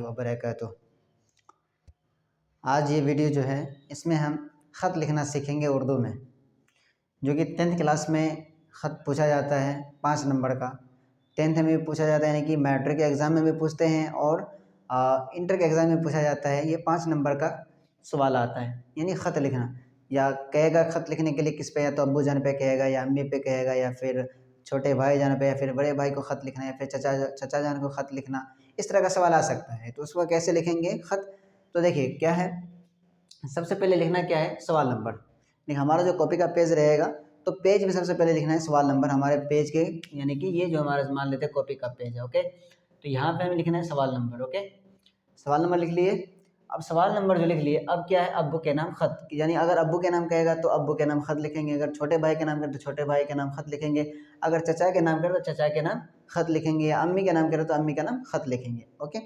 वबरकातुहू। आज ये वीडियो जो है इसमें हम ख़त लिखना सीखेंगे उर्दू में, जो कि 10th क्लास में ख़त पूछा जाता है 5 नंबर का। 10th में भी पूछा जाता है, यानी कि मैट्रिक के एग्ज़ाम में भी पूछते हैं और इंटर के एग्ज़ाम में पूछा जाता है। ये 5 नंबर का सवाल आता है, यानी ख़त लिखना। या कहेगा ख़त लिखने के लिए किस पे, या तो अब्बू जान पे कहेगा, या अम्मी पे कहेगा, या फिर छोटे भाई जान पे, या फिर बड़े भाई को ख़त लिखना, या फिर चचा जान को ख़त लिखना। इस तरह का सवाल आ सकता है, तो उसको कैसे लिखेंगे ख़त। तो देखिए क्या है, सबसे पहले लिखना क्या है, सवाल नंबर। देखिए हमारा जो कॉपी का पेज रहेगा, तो पेज में सबसे पहले लिखना है सवाल नंबर हमारे पेज के, यानी कि ये जो हमारा मान लेते हैं कॉपी का पेज है। ओके, तो यहाँ पे हमें लिखना है सवाल नंबर। ओके, सवाल नंबर लिख लिए। अब सवाल नंबर जो लिख लिए, अब क्या है, अब्बू के नाम ख़त, यानी अगर अब्बू के नाम कहेगा तो अब्बू के नाम ख़त लिखेंगे, अगर छोटे भाई के नाम करे तो छोटे भाई के नाम ख़त लिखेंगे, अगर चचा के नाम करे तो चचा के नाम ख़त लिखेंगे, या अम्मी के नाम करे तो अम्मी का नाम ख़त लिखेंगे। ओके,